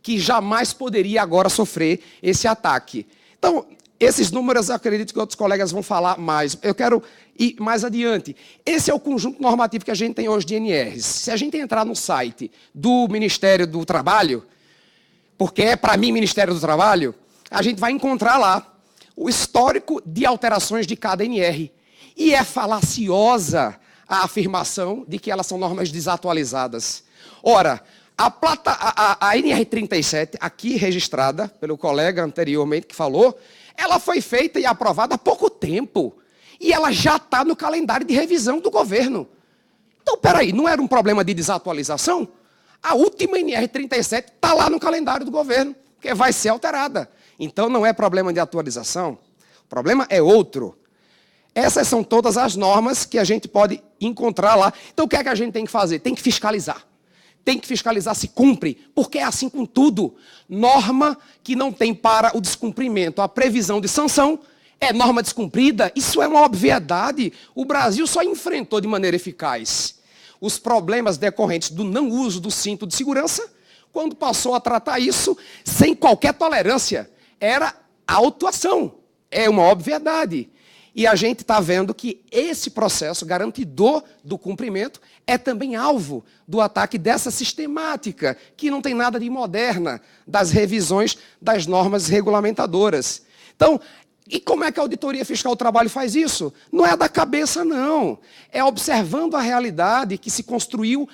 que jamais poderia agora sofrer esse ataque. Então, esses números, eu acredito que outros colegas vão falar mais. Eu quero ir mais adiante. Esse é o conjunto normativo que a gente tem hoje de NRs. Se a gente entrar no site do Ministério do Trabalho, porque é, para mim, Ministério do Trabalho, a gente vai encontrar lá o histórico de alterações de cada NR. E é falaciosa a afirmação de que elas são normas desatualizadas. Ora, a NR37, aqui registrada pelo colega anteriormente que falou, ela foi feita e aprovada há pouco tempo. E ela já está no calendário de revisão do governo. Então, peraí, não era um problema de desatualização? A última NR37 está lá no calendário do governo, que vai ser alterada. Então, não é problema de atualização. O problema é outro. Essas são todas as normas que a gente pode encontrar lá. Então, o que é que a gente tem que fazer? Tem que fiscalizar. Tem que fiscalizar se cumpre, porque é assim com tudo. Norma que não tem para o descumprimento a previsão de sanção é norma descumprida. Isso é uma obviedade. O Brasil só enfrentou de maneira eficaz os problemas decorrentes do não uso do cinto de segurança quando passou a tratar isso sem qualquer tolerância. Era autuação. É uma obviedade. E a gente está vendo que esse processo garantidor do cumprimento é também alvo do ataque dessa sistemática, que não tem nada de moderna, das revisões das normas regulamentadoras. Então, e como é que a Auditoria Fiscal do Trabalho faz isso? Não é da cabeça, não. É observando a realidade que se construiu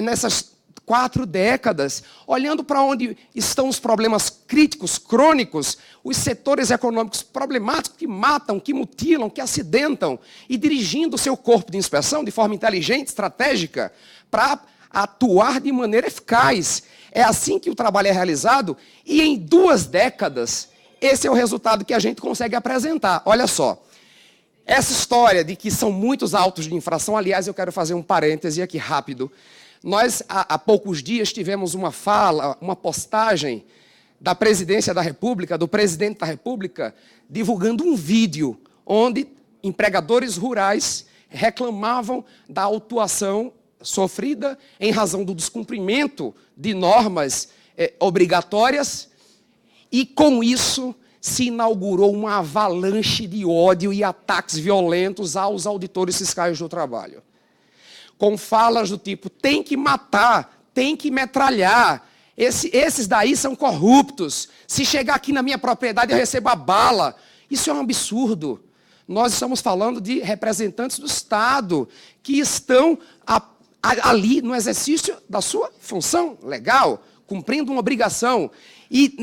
nessas 4 décadas, olhando para onde estão os problemas críticos, crônicos, os setores econômicos problemáticos que matam, que mutilam, que acidentam, e dirigindo o seu corpo de inspeção de forma inteligente, estratégica, para atuar de maneira eficaz. É assim que o trabalho é realizado e em 2 décadas, esse é o resultado que a gente consegue apresentar. Olha só, essa história de que são muitos autos de infração, aliás, eu quero fazer um parêntese aqui rápido. Nós, há poucos dias, tivemos uma fala, uma postagem da Presidência da República, do Presidente da República, divulgando um vídeo onde empregadores rurais reclamavam da autuação sofrida em razão do descumprimento de normas obrigatórias, e com isso se inaugurou uma avalanche de ódio e ataques violentos aos auditores fiscais do trabalho. Com falas do tipo, tem que matar, tem que metralhar, esses daí são corruptos, se chegar aqui na minha propriedade eu recebo a bala. Isso é um absurdo. Nós estamos falando de representantes do Estado que estão ali no exercício da sua função legal, cumprindo uma obrigação. E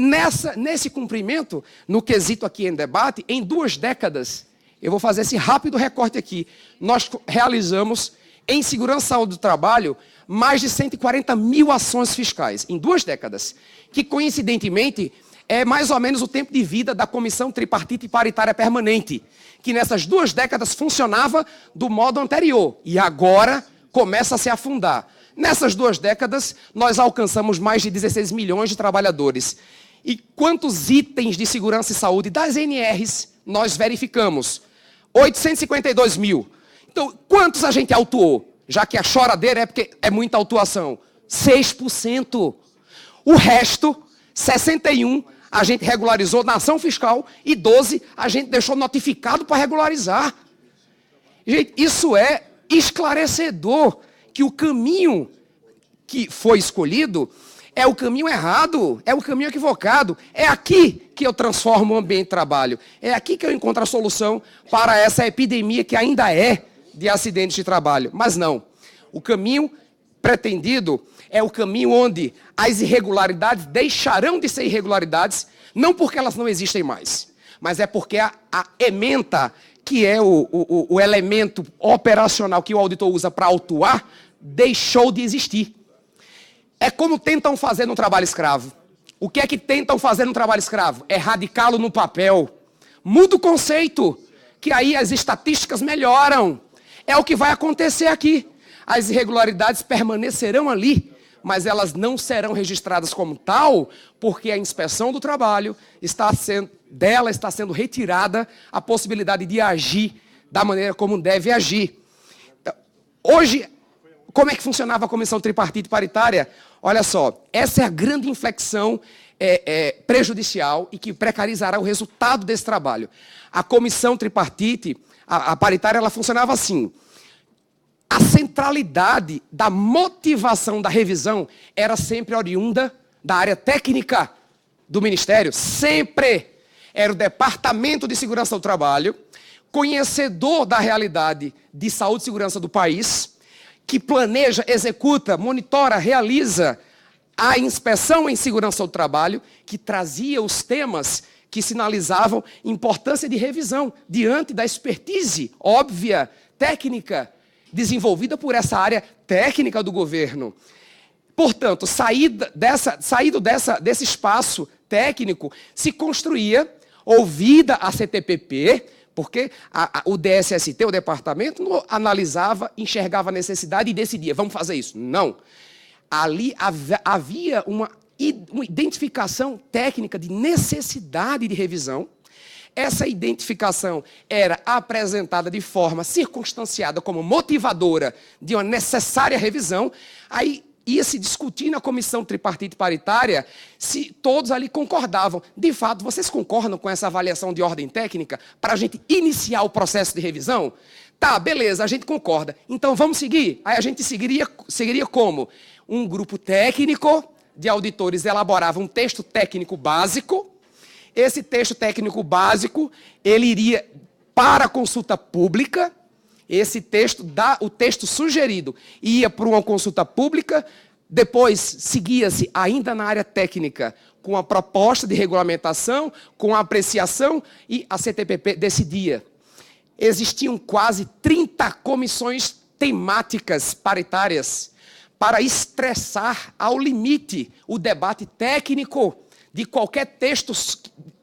nesse cumprimento, no quesito aqui em debate, em 2 décadas, eu vou fazer esse rápido recorte aqui, nós realizamos, em segurança e saúde do trabalho, mais de 140 mil ações fiscais, em 2 décadas, que coincidentemente é mais ou menos o tempo de vida da Comissão Tripartite Paritária Permanente, que nessas 2 décadas funcionava do modo anterior, e agora começa a se afundar. Nessas 2 décadas, nós alcançamos mais de 16 milhões de trabalhadores. E quantos itens de segurança e saúde das NRs nós verificamos? 852 mil. Então, quantos a gente autuou? Já que a choradeira é porque é muita autuação. 6%. O resto, 61%, a gente regularizou na ação fiscal e 12% a gente deixou notificado para regularizar. Gente, isso é esclarecedor que o caminho que foi escolhido é o caminho errado, é o caminho equivocado. É aqui que eu transformo o ambiente de trabalho. É aqui que eu encontro a solução para essa epidemia que ainda é de acidentes de trabalho. Mas não. O caminho pretendido é o caminho onde as irregularidades deixarão de ser irregularidades, não porque elas não existem mais, mas é porque a ementa, que é o elemento operacional que o auditor usa para autuar, deixou de existir. É como tentam fazer no trabalho escravo. O que é que tentam fazer no trabalho escravo? Erradicá-lo no papel. Muda o conceito, que aí as estatísticas melhoram. É o que vai acontecer aqui. As irregularidades permanecerão ali, mas elas não serão registradas como tal, porque a inspeção do trabalho está sendo retirada a possibilidade de agir da maneira como deve agir. Hoje, como é que funcionava a Comissão Tripartite Paritária? Olha só, essa é a grande inflexão prejudicial e que precarizará o resultado desse trabalho. A Comissão Tripartite, a paritária, ela funcionava assim. A centralidade da motivação da revisão era sempre oriunda da área técnica do Ministério. Sempre era o Departamento de Segurança do Trabalho, conhecedor da realidade de saúde e segurança do país, que planeja, executa, monitora, realiza a inspeção em segurança do trabalho, que trazia os temas que sinalizavam importância de revisão diante da expertise óbvia, técnica, desenvolvida por essa área técnica do governo. Portanto, saído desse espaço técnico, se construía, ouvida a CTPP, porque o DSST, o departamento, analisava, enxergava a necessidade e decidia, vamos fazer isso. Não. Ali havia uma identificação técnica de necessidade de revisão. Essa identificação era apresentada de forma circunstanciada como motivadora de uma necessária revisão. Aí ia se discutir na Comissão Tripartite Paritária se todos ali concordavam. De fato, vocês concordam com essa avaliação de ordem técnica para a gente iniciar o processo de revisão? Tá, beleza, a gente concorda. Então vamos seguir? Aí a gente seguiria como? Um grupo técnico de auditores elaborava um texto técnico básico. Esse texto técnico básico, ele iria para a consulta pública. Esse texto, o texto sugerido, ia para uma consulta pública. Depois, seguia-se, ainda na área técnica, com a proposta de regulamentação, com a apreciação, e a CTPP decidia. Existiam quase 30 comissões temáticas paritárias para estressar ao limite o debate técnico de qualquer texto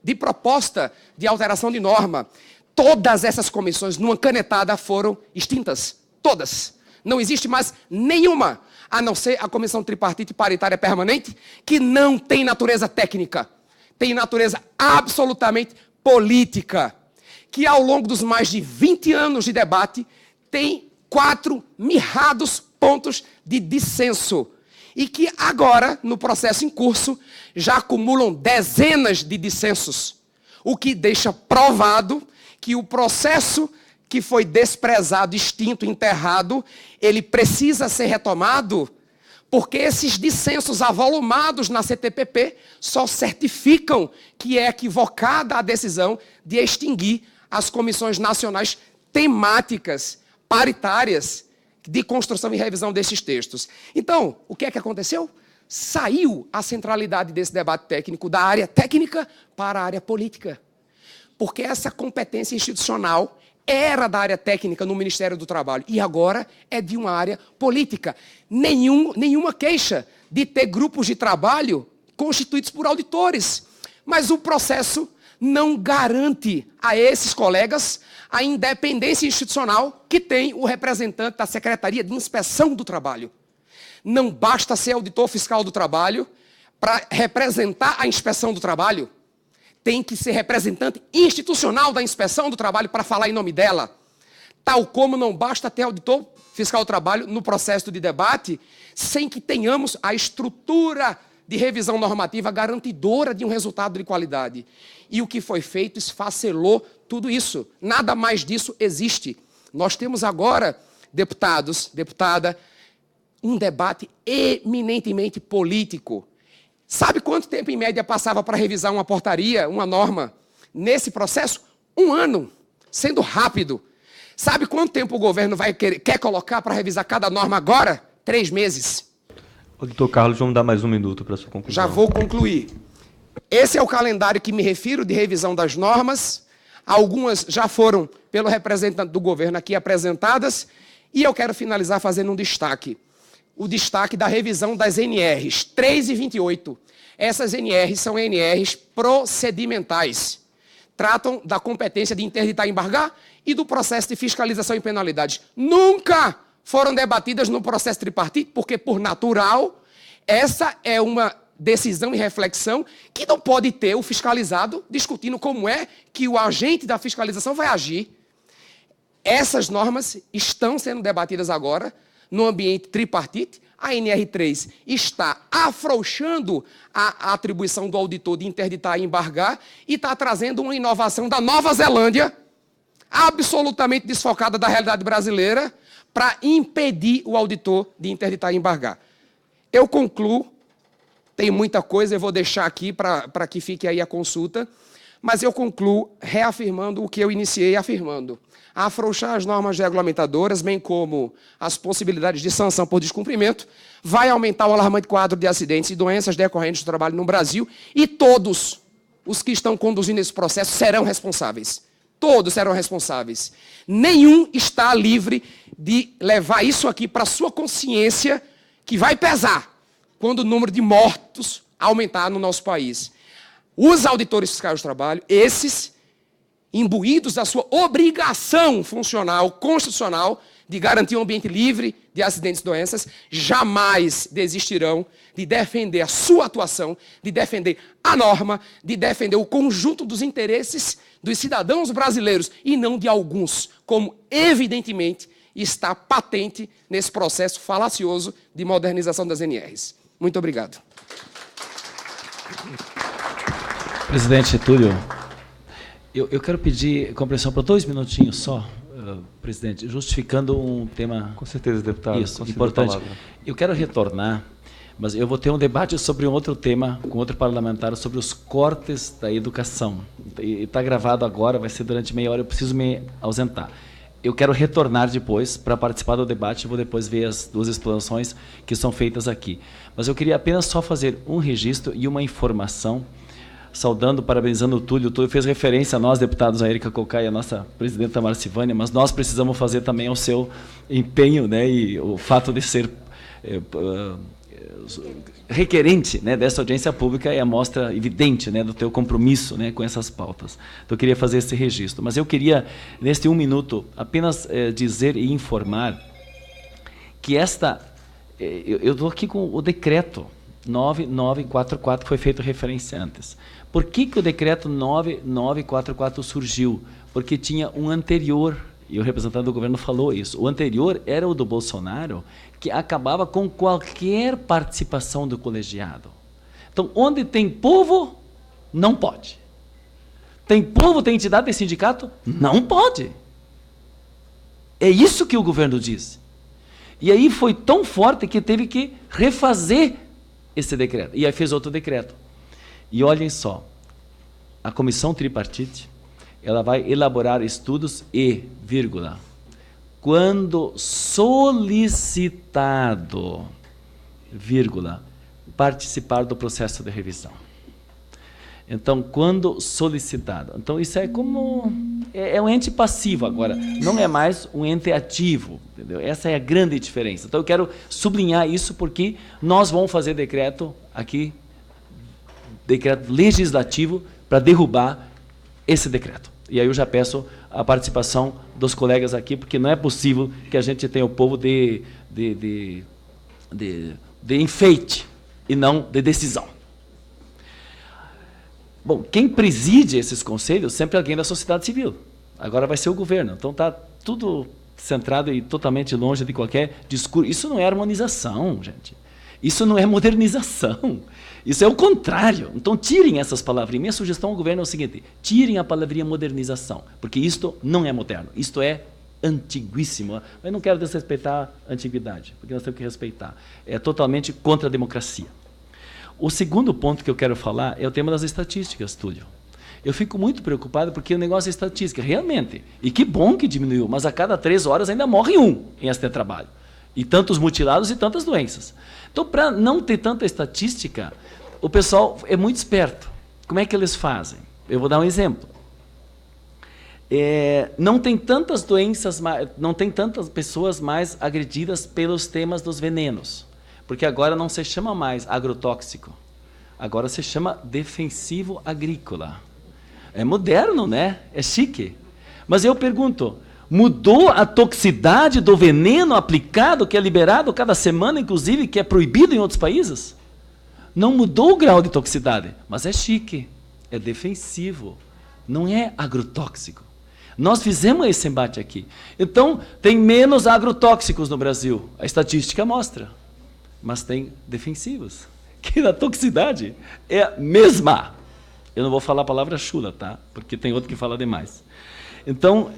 de proposta de alteração de norma. Todas essas comissões, numa canetada, foram extintas. Todas. Não existe mais nenhuma, a não ser a Comissão Tripartite Paritária Permanente, que não tem natureza técnica, tem natureza absolutamente política, que ao longo dos mais de 20 anos de debate tem 4 mirrados pontos de dissenso e que agora, no processo em curso, já acumulam dezenas de dissensos, o que deixa provado que o processo que foi desprezado, extinto, enterrado, ele precisa ser retomado, porque esses dissensos avolumados na CTPP só certificam que é equivocada a decisão de extinguir as comissões nacionais temáticas, paritárias, de construção e revisão desses textos. Então, o que é que aconteceu? Saiu a centralidade desse debate técnico da área técnica para a área política. Porque essa competência institucional era da área técnica no Ministério do Trabalho e agora é de uma área política. Nenhuma queixa de ter grupos de trabalho constituídos por auditores. Mas o processo não garante a esses colegas a independência institucional que tem o representante da Secretaria de Inspeção do Trabalho. Não basta ser auditor fiscal do trabalho para representar a inspeção do trabalho. Tem que ser representante institucional da inspeção do trabalho para falar em nome dela. Tal como não basta ter auditor fiscal do trabalho no processo de debate, sem que tenhamos a estrutura de revisão normativa garantidora de um resultado de qualidade. E o que foi feito esfacelou tudo isso. Nada mais disso existe. Nós temos agora, deputados, deputada, um debate eminentemente político. Sabe quanto tempo, em média, passava para revisar uma portaria, uma norma? Nesse processo, 1 ano, sendo rápido. Sabe quanto tempo o governo quer colocar para revisar cada norma agora? 3 meses. Doutor Carlos, vamos dar mais 1 minuto para a sua conclusão. Já vou concluir. Esse é o calendário que me refiro de revisão das normas. Algumas já foram, pelo representante do governo aqui, apresentadas. E eu quero finalizar fazendo um destaque. O destaque da revisão das NRs 3 e 28. Essas NRs são NRs procedimentais. Tratam da competência de interditar e embargar e do processo de fiscalização e penalidades. Nunca foram debatidas no processo tripartite, porque, por natural, essa é uma decisão e reflexão que não pode ter o fiscalizado discutindo como é que o agente da fiscalização vai agir. Essas normas estão sendo debatidas agora no ambiente tripartite. A NR3 está afrouxando a atribuição do auditor de interditar e embargar e está trazendo uma inovação da Nova Zelândia, absolutamente desfocada da realidade brasileira, para impedir o auditor de interditar e embargar. Eu concluo, tem muita coisa, eu vou deixar aqui para que fique aí a consulta, mas eu concluo reafirmando o que eu iniciei afirmando. Afrouxar as normas regulamentadoras, bem como as possibilidades de sanção por descumprimento, vai aumentar o alarmante quadro de acidentes e doenças decorrentes do trabalho no Brasil e todos os que estão conduzindo esse processo serão responsáveis. Todos serão responsáveis. Nenhum está livre de levar isso aqui para a sua consciência, que vai pesar quando o número de mortos aumentar no nosso país. Os auditores fiscais do trabalho, esses imbuídos da sua obrigação funcional, constitucional, de garantir um ambiente livre de acidentes e doenças, jamais desistirão de defender a sua atuação, de defender a norma, de defender o conjunto dos interesses dos cidadãos brasileiros e não de alguns, como evidentemente está patente nesse processo falacioso de modernização das NRs. Muito obrigado. Presidente Túlio, eu quero pedir compreensão para 2 minutinhos só, presidente, justificando um tema... Com certeza, deputado. Isso, importante. Eu quero retornar, mas eu vou ter um debate sobre um outro tema, com outro parlamentar, sobre os cortes da educação. Está gravado agora, vai ser durante meia hora, eu preciso me ausentar. Eu quero retornar depois para participar do debate, vou depois ver as 2 explanações que são feitas aqui. Mas eu queria apenas só fazer um registro e uma informação, saudando, parabenizando o Túlio. O Túlio fez referência a nós, deputados, a Érica Cocai e a nossa presidenta Marcivânia, mas nós precisamos fazer também o seu empenho, né, e o fato de ser requerente, né, dessa audiência pública é a mostra evidente, né, do teu compromisso, né, com essas pautas. Então, eu queria fazer esse registro. Mas eu queria, neste 1 minuto, apenas dizer e informar que eu estou aqui com o decreto 9944, que foi feito referência antes. Por que o decreto 9944 surgiu? Porque tinha um anterior, e o representante do governo falou isso. O anterior era o do Bolsonaro, que acabava com qualquer participação do colegiado. Então, onde tem povo, não pode. Tem povo, tem entidade, tem sindicato? Não pode. É isso que o governo disse. E aí foi tão forte que teve que refazer esse decreto. E aí fez outro decreto. E olhem só, a comissão tripartite, ela vai elaborar estudos e, vírgula, quando solicitado, vírgula, participar do processo de revisão. Então, quando solicitado. Então, isso é como... É um ente passivo agora, não é mais um ente ativo. Entendeu? Essa é a grande diferença. Então, eu quero sublinhar isso porque nós vamos fazer decreto aqui, decreto legislativo, para derrubar esse decreto. E aí eu já peço a participação dos colegas aqui, porque não é possível que a gente tenha o povo de enfeite e não de decisão. Bom, quem preside esses conselhos sempre é alguém da sociedade civil. Agora vai ser o governo. Então está tudo centrado e totalmente longe de qualquer discurso. Isso não é harmonização, gente. Isso não é modernização. Isso é o contrário. Então, tirem essas palavrinhas. Minha sugestão ao governo é o seguinte, tirem a palavrinha modernização, porque isto não é moderno, isto é antiguíssimo. Eu não quero desrespeitar a antiguidade, porque nós temos que respeitar. É totalmente contra a democracia. O segundo ponto que eu quero falar é o tema das estatísticas, Túlio. Eu fico muito preocupado porque o negócio é estatística, realmente. E que bom que diminuiu, mas a cada 3 horas ainda morre um em acidente de trabalho. E tantos mutilados e tantas doenças. Então, para não ter tanta estatística, o pessoal é muito esperto. Como é que eles fazem? Eu vou dar um exemplo. Não tem tantas doenças, não tem tantas pessoas mais agredidas pelos temas dos venenos. Porque agora não se chama mais agrotóxico. Agora se chama defensivo agrícola. É moderno, né? É chique. Mas eu pergunto, mudou a toxicidade do veneno aplicado, que é liberado cada semana, inclusive, que é proibido em outros países? Não mudou o grau de toxicidade, mas é chique, é defensivo, não é agrotóxico. Nós fizemos esse embate aqui. Então, tem menos agrotóxicos no Brasil, a estatística mostra, mas tem defensivos, que a toxicidade é a mesma. Eu não vou falar a palavra chula, tá? Porque tem outro que fala demais. Então,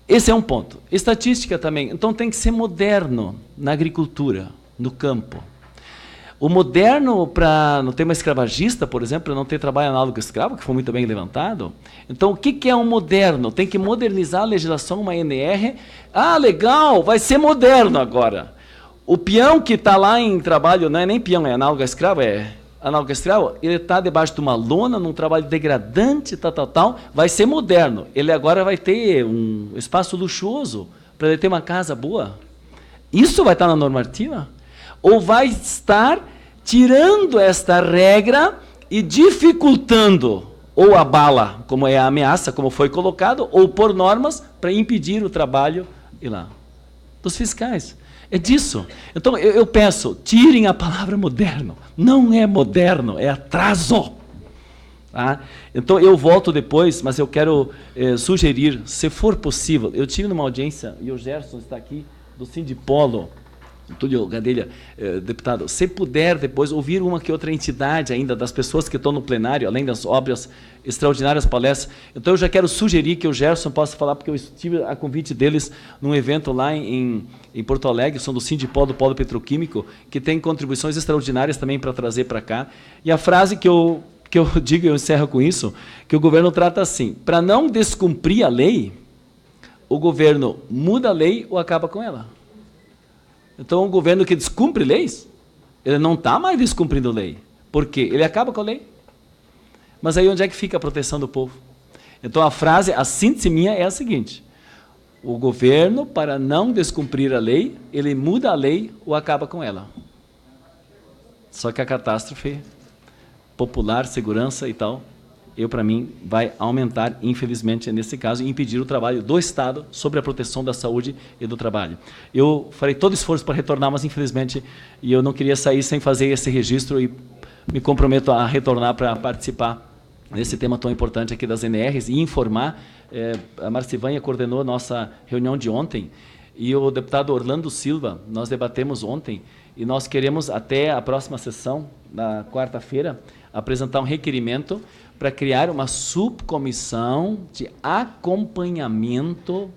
esse é um ponto. Estatística também. Então, tem que ser moderno na agricultura, no campo. O moderno, no tema escravagista, por exemplo, não ter trabalho análogo escravo, que foi muito bem levantado. Então, o que é um moderno? Tem que modernizar a legislação, uma NR. Ah, legal, vai ser moderno agora. O peão que está lá em trabalho, não é nem peão, é análogo a escravo, ele está debaixo de uma lona, num trabalho degradante, tal, vai ser moderno. Ele agora vai ter um espaço luxuoso para ele ter uma casa boa. Isso vai estar na normativa? Ou vai estar tirando esta regra e dificultando, ou abala, como é a ameaça, como foi colocado, ou por normas para impedir o trabalho dos fiscais. É disso. Então, eu peço, tirem a palavra moderno. Não é moderno, é atraso. Tá? Então, eu volto depois, mas eu quero sugerir, se for possível, eu tive numa audiência, e o Gerson está aqui, do Sindipolo, Túlio Gadelha, deputado, se puder depois ouvir uma que outra entidade ainda, das pessoas que estão no plenário, além das obras extraordinárias palestras, então eu já quero sugerir que o Gerson possa falar, porque eu estive a convite deles num evento lá em Porto Alegre, são do Sindipol, do Polo Petroquímico, que tem contribuições extraordinárias também para trazer para cá. E a frase que eu digo, eu encerro com isso, que o governo trata assim, para não descumprir a lei, o governo muda a lei ou acaba com ela. Então, o governo que descumpre leis, ele não está mais descumprindo lei. Por quê? Ele acaba com a lei. Mas aí onde é que fica a proteção do povo? Então, a síntese minha é a seguinte. o governo, para não descumprir a lei, ele muda a lei ou acaba com ela. Só que a catástrofe popular, segurança e tal, para mim, vai aumentar, infelizmente, nesse caso, e impedir o trabalho do Estado sobre a proteção da saúde e do trabalho. Eu farei todo esforço para retornar, mas, infelizmente, eu não queria sair sem fazer esse registro e me comprometo a retornar para participar nesse tema tão importante aqui das NRs e informar. A Marcivanha coordenou a nossa reunião de ontem e o deputado Orlando Silva, nós debatemos ontem e nós queremos, até a próxima sessão, na quarta-feira, apresentar um requerimento para criar uma subcomissão de acompanhamento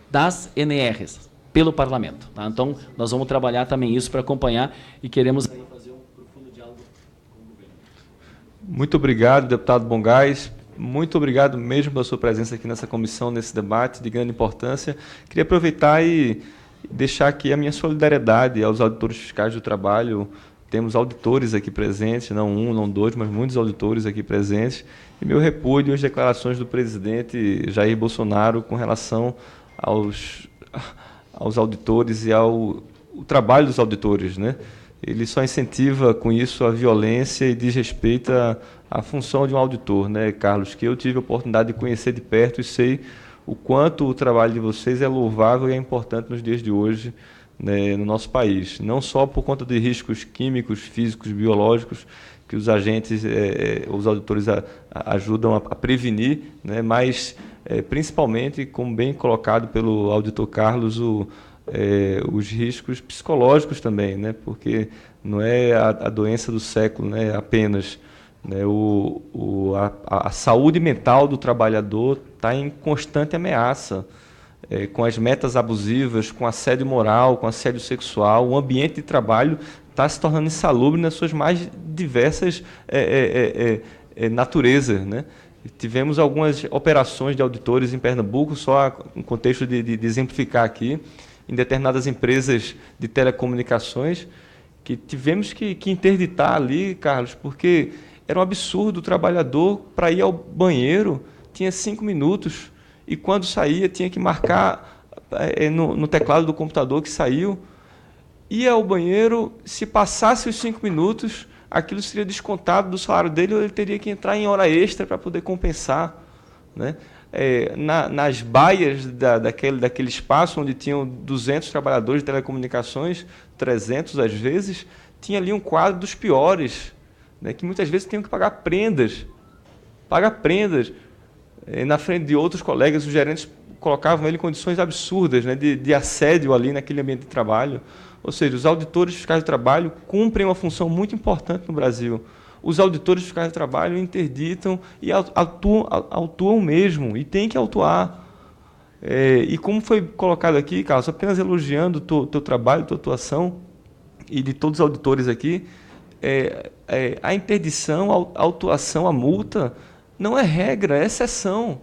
das NRs pelo Parlamento. Tá? Então, nós vamos trabalhar também isso para acompanhar e queremos fazer um profundo diálogo com o governo. Muito obrigado, deputado Bongás. Muito obrigado mesmo pela sua presença aqui nessa comissão, nesse debate de grande importância. Queria aproveitar e deixar aqui a minha solidariedade aos auditores fiscais do trabalho. Temos auditores aqui presentes, não um, não dois, mas muitos auditores aqui presentes. E meu repúdio às declarações do presidente Jair Bolsonaro com relação aos auditores e ao trabalho dos auditores, né? Ele só incentiva com isso a violência e desrespeita a função de um auditor, né, Carlos? Que eu tive a oportunidade de conhecer de perto e sei o quanto o trabalho de vocês é louvável e é importante nos dias de hoje, né, no nosso país. Não só por conta de riscos químicos, físicos, biológicos, que os agentes, os auditores ajudam a prevenir, né, mas principalmente, como bem colocado pelo auditor Carlos, os riscos psicológicos também, né, porque não é a doença do século, né, apenas. Né, a saúde mental do trabalhador está em constante ameaça, com as metas abusivas, com assédio moral, com assédio sexual. O ambiente de trabalho está se tornando insalubre nas suas mais diversas naturezas, né? Tivemos algumas operações de auditores em Pernambuco, só em contexto de exemplificar aqui, em determinadas empresas de telecomunicações, que tivemos que interditar ali, Carlos, porque era um absurdo. O trabalhador, para ir ao banheiro, tinha 5 minutos, e quando saía tinha que marcar no teclado do computador que saiu. Ia ao banheiro, se passasse os 5 minutos, aquilo seria descontado do salário dele, ou ele teria que entrar em hora extra para poder compensar, né? Nas baias daquele espaço onde tinham 200 trabalhadores de telecomunicações, 300 às vezes, tinha ali um quadro dos piores, né, que muitas vezes tinham que pagar prendas, na frente de outros colegas. Os gerentes colocavam ele em condições absurdas, né, de assédio ali naquele ambiente de trabalho. Ou seja, os auditores fiscais de trabalho cumprem uma função muito importante no Brasil. Os auditores fiscais de trabalho interditam e atuam mesmo, e tem que atuar. E como foi colocado aqui, Carlos, apenas elogiando o teu trabalho, a tua atuação, e de todos os auditores aqui, a interdição, a autuação, a multa, não é regra, é exceção.